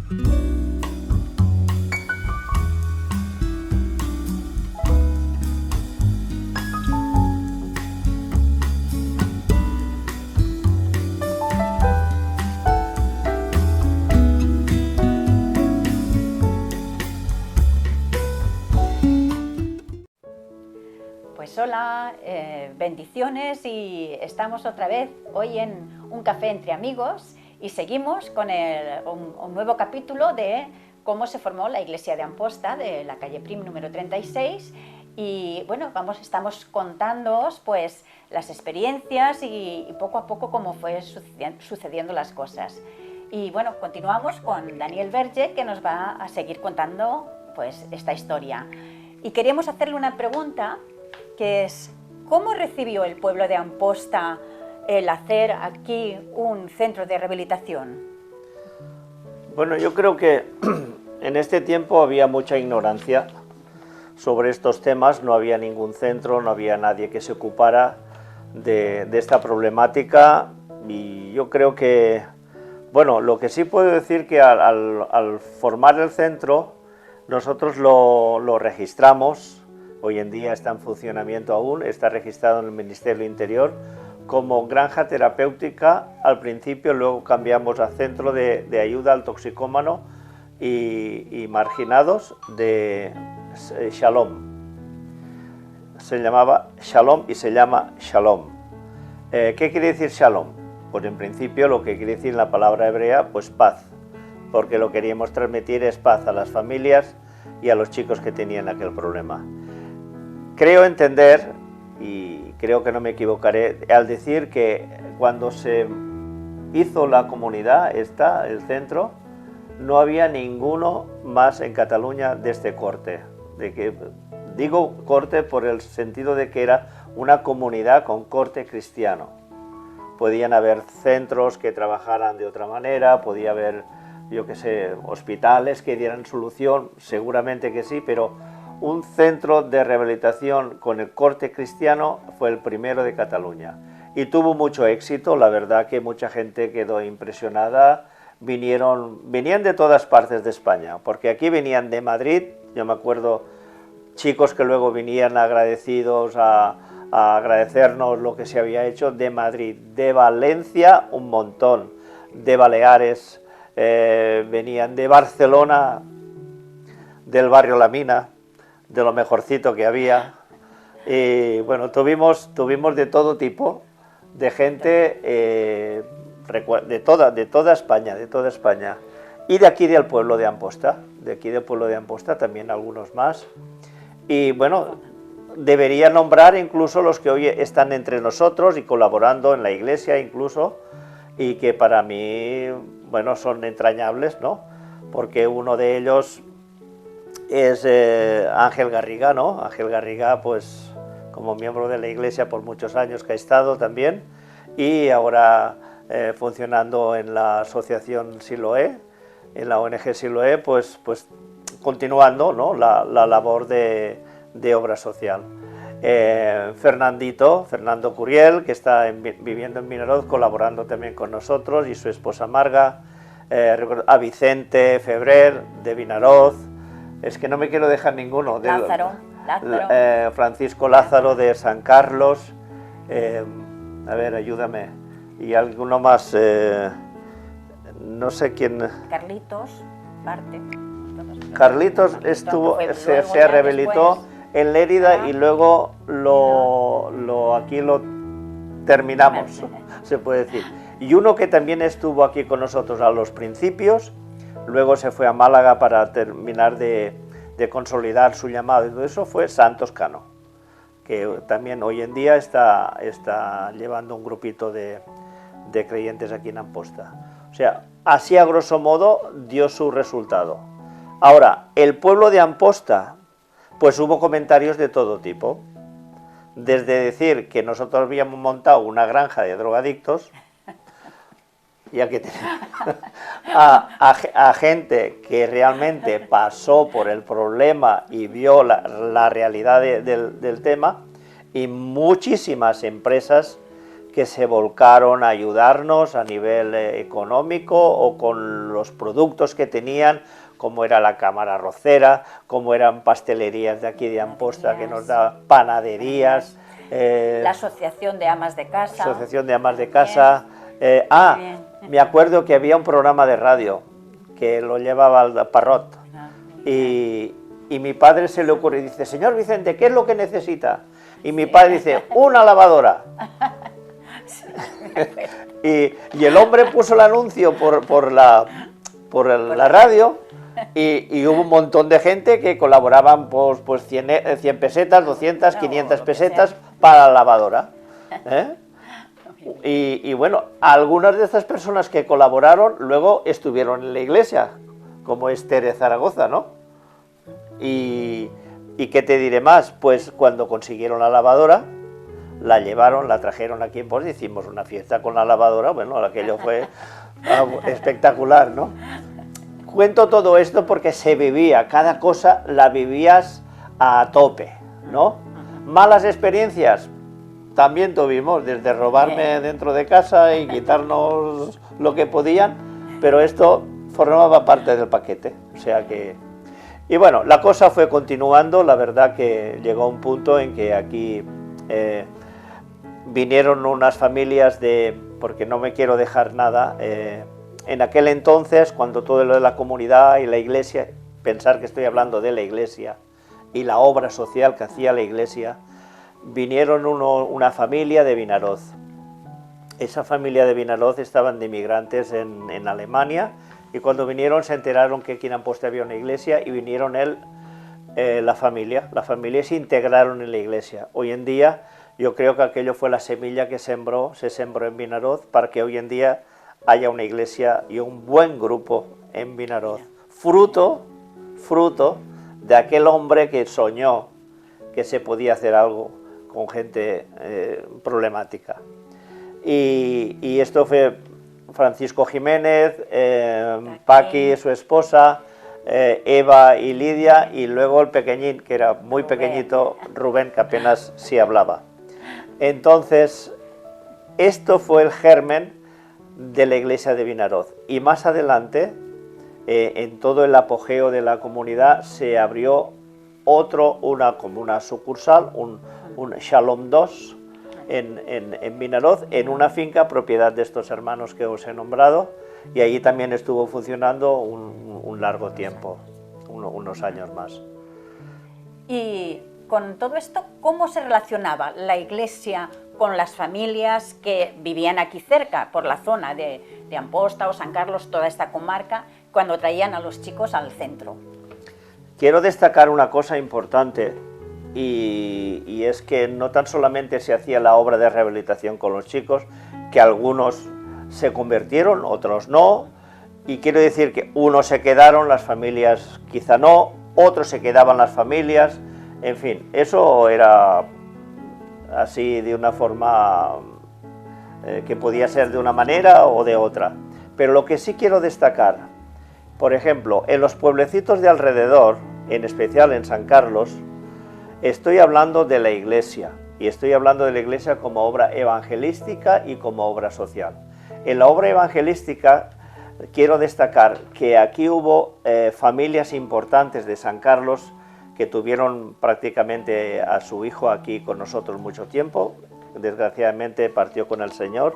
Pues hola, bendiciones, y estamos otra vez hoy en un café entre amigos y seguimos con un nuevo capítulo de cómo se formó la iglesia de Amposta, de la calle Prim número 36, y bueno, estamos contándoos pues las experiencias y poco a poco cómo fue sucediendo las cosas. Y bueno, continuamos con Daniel Verge, que nos va a seguir contando pues esta historia. Y queríamos hacerle una pregunta, que es: ¿cómo recibió el pueblo de Amposta el hacer aquí un centro de rehabilitación? Bueno, yo creo que en este tiempo había mucha ignorancia sobre estos temas, no había ningún centro, no había nadie que se ocupara de esta problemática, y yo creo que, bueno, lo que sí puedo decir que al formar el centro, nosotros lo registramos. Hoy en día está en funcionamiento aún, está registrado en el Ministerio del Interior como granja terapéutica al principio, luego cambiamos a centro de ayuda al toxicómano y marginados de Shalom. Se llamaba Shalom y se llama Shalom. ¿Qué quiere decir Shalom? Pues en principio lo que quiere decir la palabra hebrea, pues paz, porque lo queríamos transmitir es paz a las familias y a los chicos que tenían aquel problema. Creo entender, y creo que no me equivocaré al decir que cuando se hizo la comunidad, el centro, no había ninguno más en Cataluña de este corte. Digo corte por el sentido de que era una comunidad con corte cristiano. Podían haber centros que trabajaran de otra manera, podía haber, yo qué sé, hospitales que dieran solución, seguramente que sí, pero un centro de rehabilitación con el corte cristiano fue el primero de Cataluña y tuvo mucho éxito. La verdad que mucha gente quedó impresionada, venían de todas partes de España, porque aquí venían de Madrid, yo me acuerdo chicos que luego venían agradecidos a agradecernos lo que se había hecho, de Madrid, de Valencia un montón, de Baleares, venían de Barcelona, del barrio La Mina, de lo mejorcito que había, y bueno, tuvimos de todo tipo de gente, de toda España, y de aquí del pueblo de Amposta, también algunos más, y bueno, debería nombrar incluso los que hoy están entre nosotros y colaborando en la iglesia incluso, y que para mí, bueno, son entrañables, ¿no? Porque uno de ellos es Ángel Garriga, ¿no? Ángel Garriga, pues como miembro de la iglesia por muchos años que ha estado también, y ahora funcionando en la asociación Siloé, en la ONG Siloé, pues continuando, ¿no?, la labor de obra social. Fernando Curiel, que está viviendo en Vinaroz, colaborando también con nosotros, y su esposa Marga, a Vicente Febrer de Vinaroz, es que no me quiero dejar ninguno, Lázaro. Francisco Lázaro de San Carlos, a ver, ayúdame, y alguno más, no sé quién. Carlitos estuvo, se rehabilitó en Lérida y luego aquí lo terminamos, se puede decir. Y uno que también estuvo aquí con nosotros a los principios, luego se fue a Málaga para terminar de consolidar su llamado, y todo eso, fue Santos Cano, que también hoy en día está llevando un grupito de creyentes aquí en Amposta. O sea, así a grosso modo dio su resultado. Ahora, el pueblo de Amposta, pues hubo comentarios de todo tipo, desde decir que nosotros habíamos montado una granja de drogadictos, ya que a gente que realmente pasó por el problema y vio la realidad del tema, y muchísimas empresas que se volcaron a ayudarnos a nivel económico o con los productos que tenían, como era la cámara arrocera, como eran pastelerías de aquí de Amposta que nos daban panaderías. La Asociación de Amas de Casa. Asociación de Amas de Casa. Me acuerdo que había un programa de radio que lo llevaba al Parrot y mi padre se le ocurre y dice: señor Vicente, ¿qué es lo que necesita? Y mi padre dice: una lavadora. y el hombre puso el anuncio por la radio y hubo un montón de gente que colaboraban pues 100 pesetas, 200, 500 pesetas para la lavadora. Y bueno, algunas de estas personas que colaboraron luego estuvieron en la iglesia, como es Tere Zaragoza, ¿no? Y ¿qué te diré más? Pues cuando consiguieron la lavadora, la llevaron, la trajeron aquí en Pos, hicimos una fiesta con la lavadora, bueno, aquello fue espectacular, ¿no? Cuento todo esto porque se vivía, cada cosa la vivías a tope, ¿no? Malas experiencias también tuvimos, desde robarme dentro de casa y quitarnos lo que podían, pero esto formaba parte del paquete, o sea que... Y bueno, la cosa fue continuando, la verdad que llegó un punto en que aquí vinieron unas familias porque no me quiero dejar nada, en aquel entonces, cuando todo lo de la comunidad y la iglesia, pensar que estoy hablando de la iglesia y la obra social que hacía la iglesia, vinieron una familia de Vinaroz. Esa familia de Vinaroz estaban de inmigrantes en Alemania, y cuando vinieron se enteraron que aquí en Amposta había una iglesia y vinieron la familia se integraron en la iglesia. Hoy en día yo creo que aquello fue la semilla que se sembró en Vinaroz para que hoy en día haya una iglesia y un buen grupo en Vinaroz. Fruto de aquel hombre que soñó que se podía hacer algo con gente problemática. Y esto fue Francisco Jiménez, Paqui, su esposa, Eva y Lidia, y luego el pequeñín, que era muy pequeñito, Rubén, que apenas sí hablaba. Entonces, esto fue el germen de la iglesia de Vinaroz. Y más adelante, en todo el apogeo de la comunidad, se abrió como una sucursal, un Shalom 2, en Vinaroz, en una finca propiedad de estos hermanos que os he nombrado, y allí también estuvo funcionando un largo tiempo, unos años más. Y con todo esto, ¿cómo se relacionaba la iglesia con las familias que vivían aquí cerca, por la zona de Amposta o San Carlos, toda esta comarca, cuando traían a los chicos al centro? Quiero destacar una cosa importante, y es que no tan solamente se hacía la obra de rehabilitación con los chicos, que algunos se convirtieron, otros no, y quiero decir que unos se quedaron, las familias quizá no, otros se quedaban las familias, en fin, eso era así de una forma que podía ser de una manera o de otra. Pero lo que sí quiero destacar, por ejemplo, en los pueblecitos de alrededor, en especial en San Carlos, estoy hablando de la iglesia, y estoy hablando de la iglesia como obra evangelística y como obra social. En la obra evangelística quiero destacar que aquí hubo familias importantes de San Carlos que tuvieron prácticamente a su hijo aquí con nosotros mucho tiempo, desgraciadamente partió con el Señor,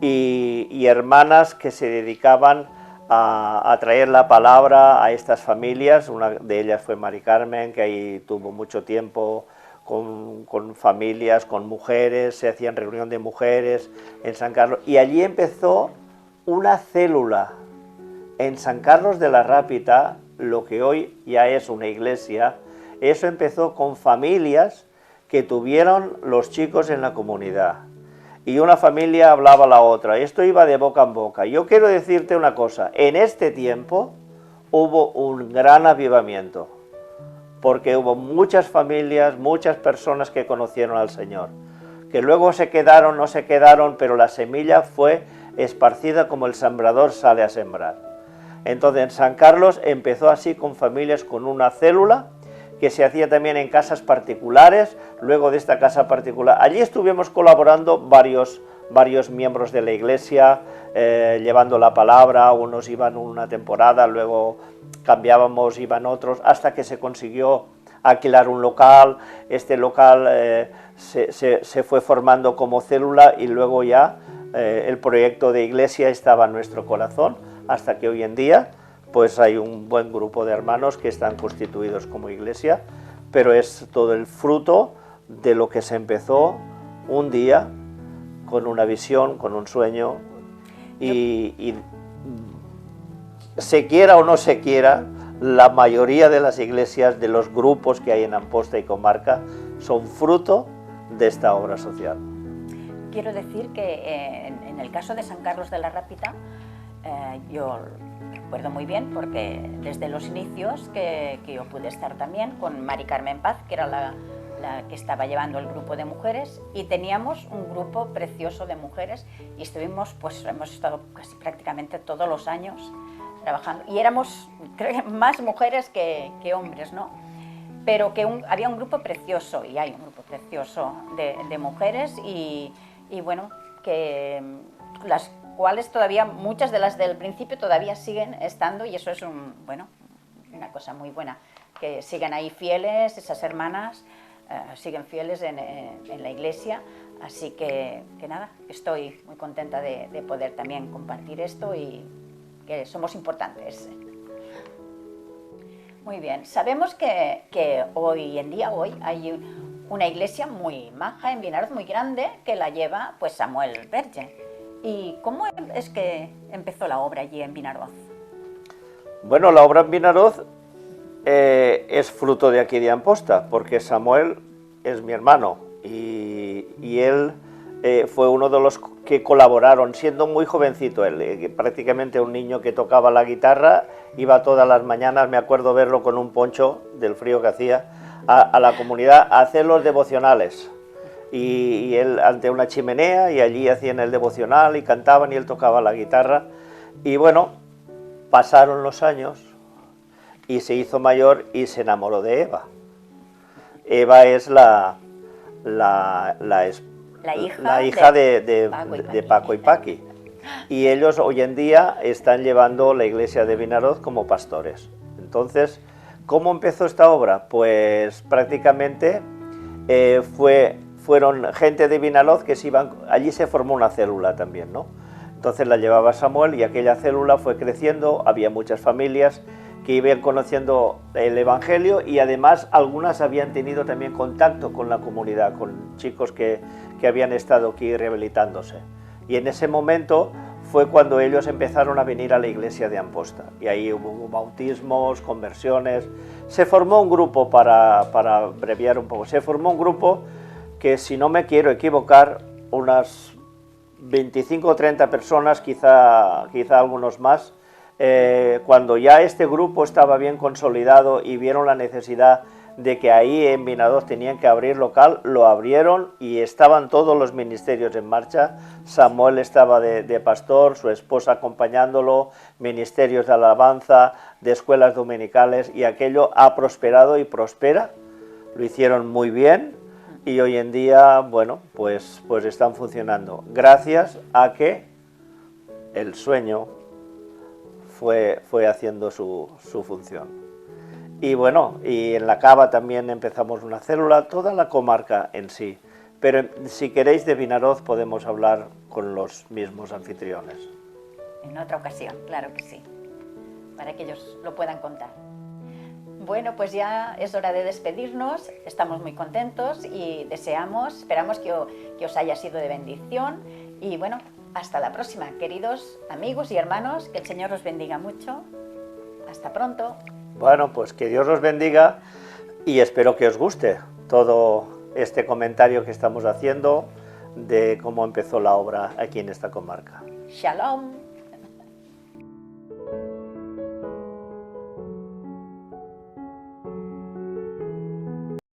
y hermanas que se dedicaban a traer la palabra a estas familias. Una de ellas fue Mari Carmen, que ahí tuvo mucho tiempo con familias, con mujeres, se hacían reunión de mujeres en San Carlos, y allí empezó una célula en San Carlos de la Rápita, lo que hoy ya es una iglesia. Eso empezó con familias que tuvieron los chicos en la comunidad, y una familia hablaba a la otra, esto iba de boca en boca. Yo quiero decirte una cosa, en este tiempo hubo un gran avivamiento, porque hubo muchas familias, muchas personas que conocieron al Señor, que luego se quedaron, no se quedaron, pero la semilla fue esparcida como el sembrador sale a sembrar. Entonces en San Carlos empezó así, con familias, con una célula, que se hacía también en casas particulares. Luego de esta casa particular, allí estuvimos colaborando varios varios miembros de la iglesia llevando la palabra, unos iban una temporada, luego cambiábamos, iban otros, hasta que se consiguió alquilar un local. Este local se fue formando como célula y luego ya el proyecto de iglesia estaba en nuestro corazón, hasta que hoy en día pues hay un buen grupo de hermanos que están constituidos como iglesia, pero es todo el fruto de lo que se empezó un día con una visión, con un sueño, y se quiera o no se quiera, la mayoría de las iglesias, de los grupos que hay en Amposta y comarca, son fruto de esta obra social. Quiero decir que en el caso de San Carlos de la Rápita, yo recuerdo muy bien porque desde los inicios que yo pude estar también con Mari Carmen Paz, que era la que estaba llevando el grupo de mujeres, y teníamos un grupo precioso de mujeres y estuvimos, pues hemos estado casi prácticamente todos los años trabajando y éramos, creo que más mujeres que hombres, ¿no? Pero que había un grupo precioso y hay un grupo precioso de mujeres y bueno, que las cuales todavía, muchas de las del principio todavía siguen estando, y eso es una cosa muy buena, que sigan ahí fieles, esas hermanas siguen fieles en la iglesia, así que nada, estoy muy contenta de poder también compartir esto y que somos importantes. Muy bien, sabemos que hoy en día hay una iglesia muy maja en Vinaroz, muy grande, que la lleva pues Samuel Verge. ¿Y cómo es que empezó la obra allí en Vinaroz? Bueno, la obra en Vinaroz es fruto de aquí de Amposta, porque Samuel es mi hermano y él fue uno de los que colaboraron, siendo muy jovencito él, prácticamente un niño que tocaba la guitarra, iba todas las mañanas, me acuerdo verlo con un poncho del frío que hacía, a la comunidad a hacer los devocionales. Y él ante una chimenea y allí hacían el devocional y cantaban y él tocaba la guitarra. Y bueno, pasaron los años y se hizo mayor y se enamoró de Eva. Eva es la hija de Paco y Paqui. Y ellos hoy en día están llevando la iglesia de Vinaroz como pastores. Entonces, ¿cómo empezó esta obra? Pues prácticamente fueron gente de Vinaroz que se iban, allí se formó una célula también, ¿no? Entonces la llevaba Samuel y aquella célula fue creciendo, había muchas familias que iban conociendo el Evangelio y además algunas habían tenido también contacto con la comunidad, con chicos que habían estado aquí rehabilitándose. Y en ese momento fue cuando ellos empezaron a venir a la iglesia de Amposta. Y ahí hubo bautismos, conversiones. Se formó un grupo, para abreviar un poco, se formó un grupo que, si no me quiero equivocar, unas 25 o 30 personas, quizá algunos más. Cuando ya este grupo estaba bien consolidado y vieron la necesidad de que ahí en Vinaroz tenían que abrir local, lo abrieron y estaban todos los ministerios en marcha. Samuel estaba de pastor, su esposa acompañándolo, ministerios de alabanza, de escuelas dominicales, y aquello ha prosperado y prospera. Lo hicieron muy bien y hoy en día, bueno, pues están funcionando gracias a que el sueño fue haciendo su función. Y bueno, y en la Cava también empezamos una célula, toda la comarca en sí. Pero si queréis de Vinaroz podemos hablar con los mismos anfitriones. En otra ocasión, claro que sí, para que ellos lo puedan contar. Bueno, pues ya es hora de despedirnos, estamos muy contentos y esperamos que os haya sido de bendición y bueno, hasta la próxima, queridos amigos y hermanos, que el Señor os bendiga mucho. Hasta pronto. Bueno, pues que Dios os bendiga y espero que os guste todo este comentario que estamos haciendo de cómo empezó la obra aquí en esta comarca. Shalom.